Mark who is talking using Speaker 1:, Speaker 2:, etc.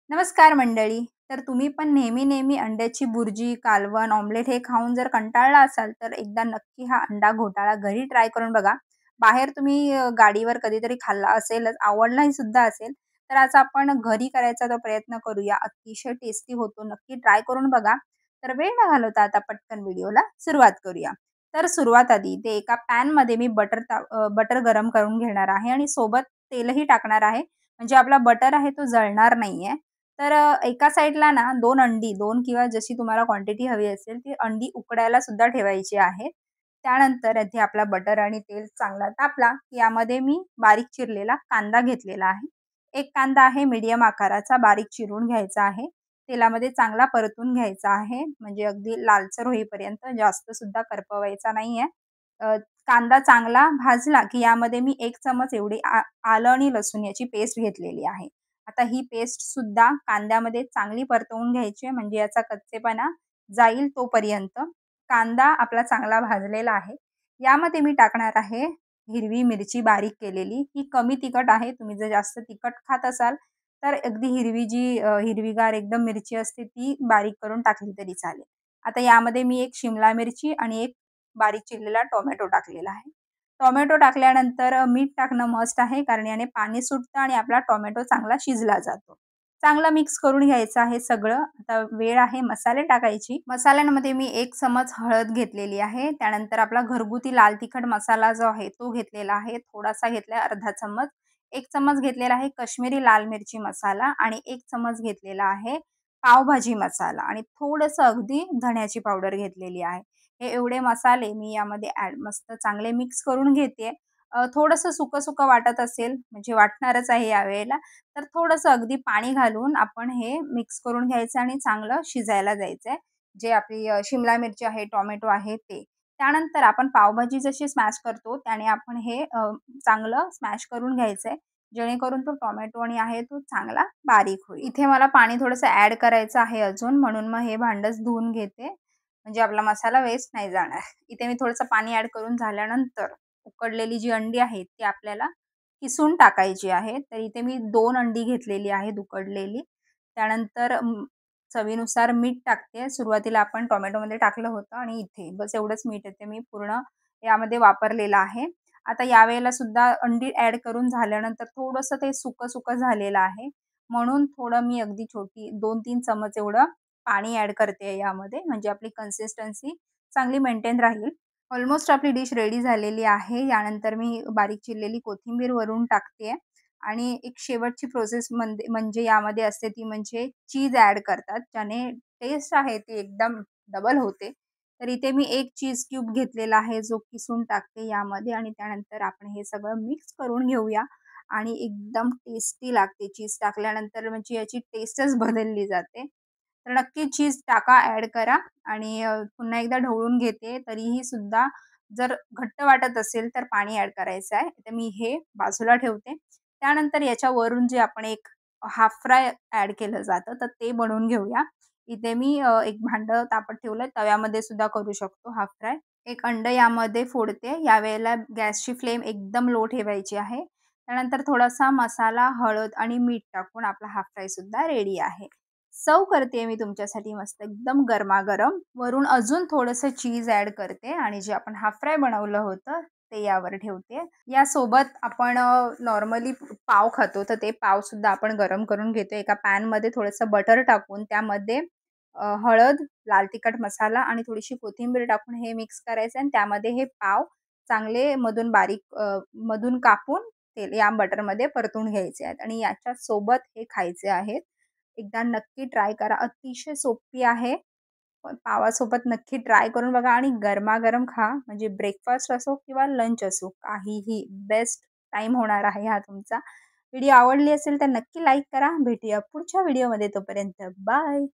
Speaker 1: नमस्कार मंडळी. तर तुम्ही पण नेहमी अंड्याची बुर्जी, कालवण, ऑमलेट हे खाऊन जर कंटाळला असाल, तर एकदा नक्की हा अंडा घोटाळा घरी ट्राय करून बघा. बाहेर तुम्ही गाडीवर कधीतरी खाल्ला असेलच, आवडलाही सुद्धा असेल. तर आज आपण घरी करायचा तो प्रयत्न करूया. अतिशय टेस्टी होतो. नक्की ट्राय करून बघा. तर वेळ न घालवता आता पटकन व्हिडिओला सुरुवात करूया. तर सुरुवात आधी ते एका पॅनमध्ये मी बटर गरम करून घेणार आहे आणि सोबत तेलही टाकणार आहे. म्हणजे आपला बटर आहे तो जळणार नाहीये. तर एका साइडला ना 2 अंडी, 2 किंवा जशी तुम्हाला क्वांटिटी हवी असेल, ती अंडी उकडायला सुद्धा ठेवायची आहेत. त्यानंतर इथे आपला बटर आणि तेल चांगला तापला, की यामध्ये मी बारीक चिरलेला कांदा घेतलेला आहे. एक कांदा आहे मीडियम आकाराचा बारीक चिरून घ्यायचा आहे. तेलामध्ये चांगला परतून घ्यायचा आहे, म्हणजे अगदी लालसर होईपर्यंत जास्त सुद्धा करपवायचा नाहीये. अ, कांदा चांगला भाजला, की यामध्ये मी 1 चमच एवढी आलं आणि लसूण याची पेस्ट घेतलेली आहे. आता ही पेस्ट सुद्धा कांद्यामध्ये चांगली परतवून घ्यायची आहे, म्हणजे याचा कच्चेपणा जाईल तोपर्यंत. कांदा आपला चांगला भाजलेला आहे. यामध्ये मी टाकणार आहे हिरवी मिरची बारीक केलेली. ही कमी तिखट आहे. तुम्ही जर जास्त तिखट खात असाल, तर अगदी हिरवीगार एकदम मिरची असते ती बारीक करून टाकली तरी चालेल. आता यामध्ये मी एक शिमला मिरची आणि एक बारीक चिरलेला टोमॅटो टाकलेला आहे. टोमॅटो टाकल्यानंतर मीठ टाकणं मस्ट आहे, कारण याने पाणी सुटतं आणि आपला टोमॅटो चांगला शिजला जातो. चांगलं मिक्स करून घ्यायचं आहे सगळं. आता वेळ आहे मसाले टाकायची. मसाल्यांमध्ये मी 1 चमच हळद घेतलेली आहे. त्यानंतर आपला घरगुती लाल तिखट मसाला जो आहे तो घेतलेला आहे. थोडासा घेतलाय अर्धा चमच. 1 चमच घेतलेला आहे काश्मीरी लाल मिरची मसाला आणि 1 चमच घेतलेला आहे पावभाजी मसाला आणि थोडंसं अगदी धण्याची पावडर घेतलेली आहे. हे एवढे मसाले मी यामध्ये मस्त चांगले मिक्स करून घेते. थोडंसं सुकं-सुकं वाटत असेल, म्हणजे वाटणारच आहे यावेळेला, तर थोडंसं अगदी पाणी घालून आपण हे मिक्स करून घ्यायचं आणि चांगलं शिजायला द्यायचं आहे. जे आपली शिमला मिरची आहे, टोमॅटो आहे ते. त्यानंतर आपण पावभाजी जशी स्मॅश करतो, त्याने आपण हे चांगलं स्मॅश करून घ्यायचं आहे. जेणेकरून तो टोमॅटो आणि आहे तो चांगला बारीक होईल. इथे मला पाणी थोडंसं ॲड करायचं आहे अजून, म्हणून मग हे भांडंच धुवून घेते. म्हणजे आपला मसाला वेस्ट नाही जाणार. इथे मी थोडंसं पाणी ॲड करून झाल्यानंतर उकडलेली जी अंडी आहेत ती आपल्याला किसून टाकायची आहे. तर इथे मी 2 अंडी घेतलेली आहेत उकडलेली. त्यानंतर चवीनुसार मीठ टाकते. सुरुवातीला आपण टोमॅटोमध्ये टाकलं होतं आणि इथे बस एवढंच मीठ येते मी पूर्ण यामध्ये वापरलेलं आहे. आता यावेळेला सुद्धा अंडी ॲड करून झाल्यानंतर थोडंसं ते सुकं-सुकं झालेलं आहे. म्हणून थोडं मी अगदी छोटी 2-3 चमच एवढं पाणी ॲड करते यामध्ये, म्हणजे आपली कन्सिस्टन्सी चांगली मेंटेन राहील. ऑलमोस्ट आपली डिश रेडी झालेली आहे. यानंतर मी बारीक चिरलेली कोथिंबीर वरून टाकते आणि एक शेवटची प्रोसेस म्हणजे यामध्ये असते ती म्हणजे चीज ॲड करतात. ज्याने टेस्ट आहे ती एकदम डबल होते. तर इथे मी 1 चीज क्यूब घेतलेला आहे, जो किसून टाकते यामध्ये आणि त्यानंतर आपण हे सगळं मिक्स करून घेऊया आणि एकदम टेस्टी लागते. चीज टाकल्यानंतर म्हणजे याची टेस्टच बदलली जाते. तर नक्की चीज टाका, ॲड करा आणि पुन्हा एकदा ढवळून घेते. तरीही सुद्धा जर घट्ट वाटत असेल तर पाणी ॲड करायचं आहे. तर मी हे बाजूला ठेवते. त्यानंतर याच्यावरून जे आपण एक हाफ फ्राय ॲड केलं जातं, तर ते बनवून घेऊया. इथे मी एक भांडं तापत ठेवलंय. तव्यामध्ये सुद्धा करू शकतो हाफ फ्राय. एक अंड यामध्ये फोडते. यावेळेला गॅसची फ्लेम एकदम लो ठेवायची आहे. त्यानंतर थोडासा मसाला, हळद आणि मीठ टाकून आपला हाफ फ्राय सुद्धा रेडी आहे. सर्व्ह करते मी तुमच्यासाठी मस्त एकदम गरमागरम. वरून अजून थोडंसं चीज ॲड करते आणि जे आपण हाफ फ्राय बनवलं होतं, ते यावर ठेवते. यासोबत आपण नॉर्मली पाव खातो, तर ते पावसुद्धा आपण गरम करून घेतो. एका पॅनमध्ये थोडंसं बटर टाकून त्यामध्ये हळद, लाल तिखट मसाला आणि थोडीशी कोथिंबीर टाकून हे मिक्स करायचं आणि त्यामध्ये हे पाव चांगले मधून कापून तेल या बटरमध्ये परतून घ्यायचे आहेत आणि याच्यासोबत हे खायचे आहेत. एकदा नक्की ट्राय करा. अतिशय सोपी आहे. पण पावासोबत नक्की ट्राय करून बघा आणि गरमागरम खा. म्हणजे ब्रेकफास्ट असो किंवा लंच असो, काहीही बेस्ट टाईम होणार आहे हा तुमचा. व्हिडिओ आवडली असेल तर नक्की लाईक करा. भेटूया पुढच्या व्हिडिओमध्ये. तोपर्यंत बाय.